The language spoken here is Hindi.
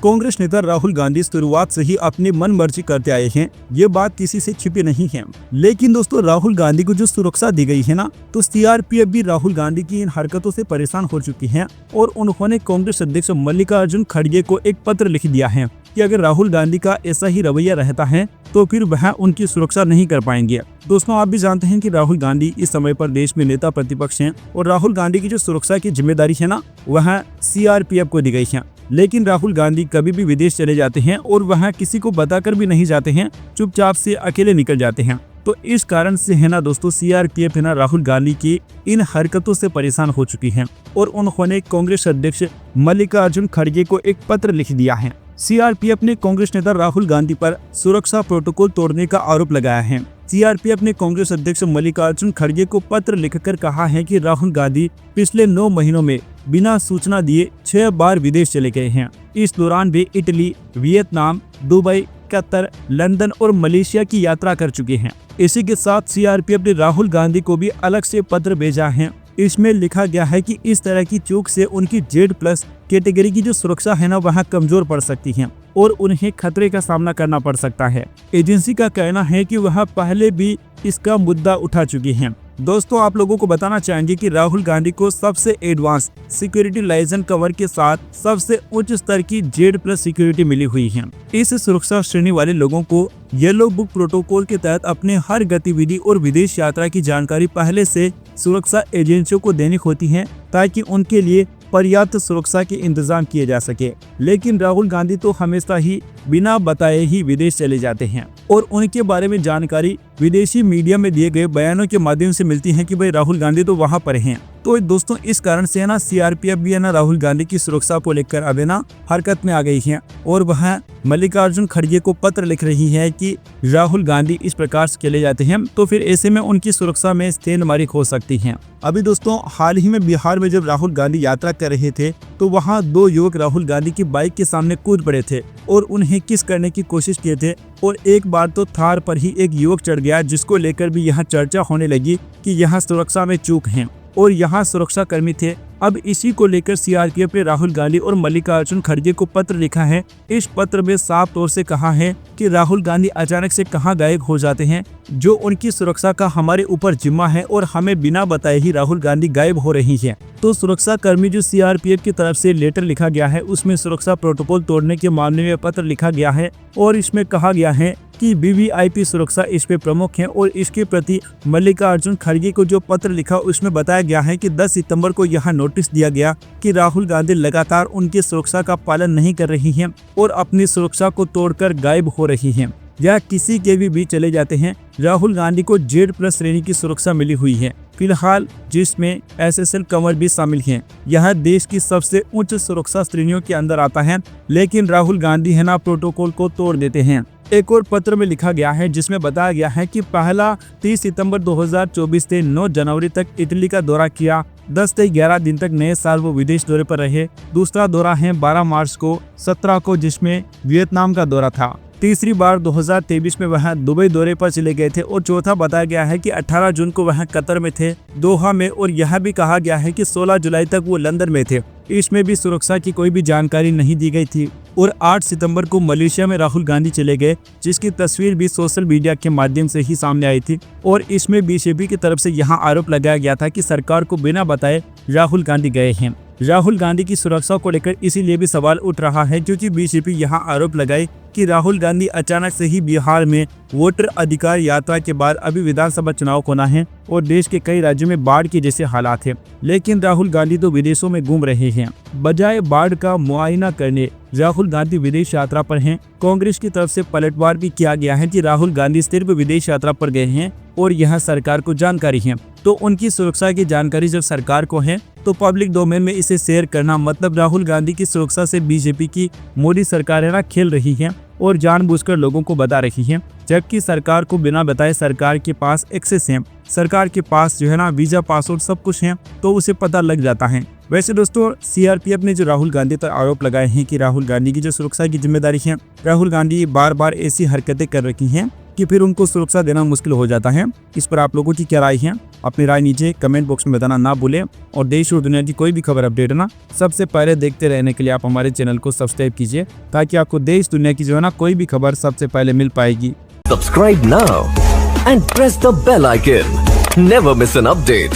कांग्रेस नेता राहुल गांधी शुरुआत से ही अपनी मन मर्जी करते आए हैं, ये बात किसी से छिपी नहीं है। लेकिन दोस्तों, राहुल गांधी को जो सुरक्षा दी गई है ना, तो सीआरपीएफ भी राहुल गांधी की इन हरकतों से परेशान हो चुकी है और उन्होंने कांग्रेस अध्यक्ष मल्लिकार्जुन खड़गे को एक पत्र लिख दिया है कि अगर राहुल गांधी का ऐसा ही रवैया रहता है तो फिर वह उनकी सुरक्षा नहीं कर पाएंगे। दोस्तों, आप भी जानते हैं कि राहुल गांधी इस समय पर देश में नेता प्रतिपक्ष हैं और राहुल गांधी की जो सुरक्षा की जिम्मेदारी है ना, वह सीआरपीएफ को दी गई है। लेकिन राहुल गांधी कभी भी विदेश चले जाते हैं और वहाँ किसी को बताकर भी नहीं जाते हैं, चुपचाप से अकेले निकल जाते हैं। तो इस कारण से है ना दोस्तों, सीआरपीएफ है ना राहुल गांधी की इन हरकतों से परेशान हो चुकी है और उन्होंने कांग्रेस अध्यक्ष मल्लिकार्जुन खड़गे को एक पत्र लिख दिया है। सीआरपीएफ ने कांग्रेस नेता राहुल गांधी पर सुरक्षा प्रोटोकॉल तोड़ने का आरोप लगाया है। सीआरपीएफ ने कांग्रेस अध्यक्ष मल्लिकार्जुन खड़गे को पत्र लिखकर कहा है कि राहुल गांधी पिछले 9 महीनों में बिना सूचना दिए 6 बार विदेश चले गए हैं। इस दौरान वे Italy, Vietnam, Dubai, Qatar, London और मलेशिया की यात्रा कर चुके हैं। इसी के साथ सीआरपीएफ ने राहुल गांधी को भी अलग से पत्र भेजा है। इसमें लिखा गया है कि इस तरह की चूक से उनकी Z+ कैटेगरी की जो सुरक्षा है ना, वह कमजोर पड़ सकती है और उन्हें खतरे का सामना करना पड़ सकता है। एजेंसी का कहना है कि वह पहले भी इसका मुद्दा उठा चुकी हैं। दोस्तों, आप लोगों को बताना चाहेंगे कि राहुल गांधी को सबसे एडवांस सिक्योरिटी लाइसेंस कवर के साथ सबसे उच्च स्तर की Z+ सिक्योरिटी मिली हुई है। इस सुरक्षा श्रेणी वाले लोगों को येलो बुक प्रोटोकॉल के तहत अपने हर गतिविधि और विदेश यात्रा की जानकारी पहले से सुरक्षा एजेंसियों को देनी होती है ताकि उनके लिए पर्याप्त सुरक्षा के इंतजाम किए जा सके। लेकिन राहुल गांधी तो हमेशा ही बिना बताए ही विदेश चले जाते हैं और उनके बारे में जानकारी विदेशी मीडिया में दिए गए बयानों के माध्यम से मिलती है कि भाई राहुल गांधी तो वहां पर हैं। तो दोस्तों, इस कारण से है ना सीआरपीएफ भी है ना राहुल गांधी की सुरक्षा को लेकर अब ना हरकत में आ गई है और वह मल्लिकार्जुन खड़गे को पत्र लिख रही है कि राहुल गांधी इस प्रकार से चले जाते हैं तो फिर ऐसे में उनकी सुरक्षा में सेंधमारी हो सकती है। अभी दोस्तों, हाल ही में बिहार में जब राहुल गांधी यात्रा कर रहे थे तो वहाँ 2 युवक राहुल गांधी की बाइक के सामने कूद पड़े थे और उन्हें किस करने की कोशिश किए थे और एक बार तो थार पर ही एक युवक चढ़ गया, जिसको लेकर भी यहाँ चर्चा होने लगी कि यहाँ सुरक्षा में चूक है और यहाँ सुरक्षा कर्मी थे। अब इसी को लेकर सीआरपीएफ ने राहुल गांधी और मल्लिकार्जुन खड़गे को पत्र लिखा है। इस पत्र में साफ तौर से कहा है कि राहुल गांधी अचानक से कहां गायब हो जाते हैं, जो उनकी सुरक्षा का हमारे ऊपर जिम्मा है और हमें बिना बताए ही राहुल गांधी गायब हो रही है। तो सुरक्षा कर्मी जो सीआरपीएफ की तरफ से लेटर लिखा गया है, उसमें सुरक्षा प्रोटोकॉल तोड़ने के मामले में पत्र लिखा गया है और इसमें कहा गया है कि वीवीआईपी सुरक्षा इस पे प्रमुख है और इसके प्रति मल्लिकार्जुन खड़गे को जो पत्र लिखा उसमें बताया गया है कि 10 सितंबर को यहां नोटिस दिया गया कि राहुल गांधी लगातार उनकी सुरक्षा का पालन नहीं कर रही हैं और अपनी सुरक्षा को तोड़कर गायब हो रही हैं या किसी के भी चले जाते हैं। राहुल गांधी को Z+ श्रेणी की सुरक्षा मिली हुई है फिलहाल, जिसमें SSL कवर भी शामिल है। यह देश की सबसे उच्च सुरक्षा श्रेणियों के अंदर आता है, लेकिन राहुल गांधी है ना प्रोटोकॉल को तोड़ देते हैं। एक और पत्र में लिखा गया है जिसमें बताया गया है कि पहला 30 सितंबर 2024 से 9 जनवरी तक इटली का दौरा किया। 10 से 11 दिन तक नए साल वो विदेश दौरे पर रहे। दूसरा दौरा है 12 मार्च को 17 को, जिसमें वियतनाम का दौरा था। तीसरी बार 2023 में वह दुबई दौरे पर चले गए थे और चौथा बताया गया है कि 18 जून को वह कतर में थे, दोहा में, और यह भी कहा गया है कि 16 जुलाई तक वो लंदन में थे। इसमें भी सुरक्षा की कोई भी जानकारी नहीं दी गई थी। और 8 सितंबर को मलेशिया में राहुल गांधी चले गए, जिसकी तस्वीर भी सोशल मीडिया के माध्यम से ही सामने आई थी और इसमें बीजेपी की तरफ से यहाँ आरोप लगाया गया था कि सरकार को बिना बताए राहुल गांधी गए हैं। राहुल गांधी की सुरक्षा को लेकर इसीलिए भी सवाल उठ रहा है क्योंकि बीजेपी यहाँ आरोप लगाई कि राहुल गांधी अचानक से ही बिहार में वोटर अधिकार यात्रा के बाद अभी विधानसभा चुनाव होना है और देश के कई राज्यों में बाढ़ के जैसे हालात हैं, लेकिन राहुल गांधी तो विदेशों में घूम रहे हैं। बजाय बाढ़ का मुआयना करने राहुल गांधी विदेश यात्रा पर हैं। कांग्रेस की तरफ से पलटवार भी किया गया है कि राहुल गांधी सिर्फ विदेश यात्रा पर गए हैं और यह सरकार को जानकारी है। तो उनकी सुरक्षा की जानकारी जब सरकार को है तो पब्लिक डोमेन में इसे शेयर करना मतलब राहुल गांधी की सुरक्षा से बीजेपी की मोदी सरकार है ना खेल रही है और जानबूझकर लोगों को बता रही है, जबकि सरकार को बिना बताए सरकार के पास एक्सेस है, सरकार के पास जो है ना वीजा, पासपोर्ट सब कुछ है, तो उसे पता लग जाता है। वैसे दोस्तों, सीआरपीएफ ने जो राहुल गांधी पर आरोप लगाए हैं कि राहुल गांधी की जो सुरक्षा की जिम्मेदारी है, राहुल गांधी बार बार ऐसी हरकतें कर रखी हैं कि फिर उनको सुरक्षा देना मुश्किल हो जाता है। इस पर आप लोगों की क्या राय है? अपनी राय नीचे कमेंट बॉक्स में बताना ना भूलें। और देश और दुनिया की कोई भी खबर अपडेट है ना सबसे पहले देखते रहने के लिए आप हमारे चैनल को सब्सक्राइब कीजिए, ताकि आपको देश दुनिया की जो है ना कोई भी खबर सबसे पहले मिल पाएगी। Subscribe now and press the bell icon. Never miss an update.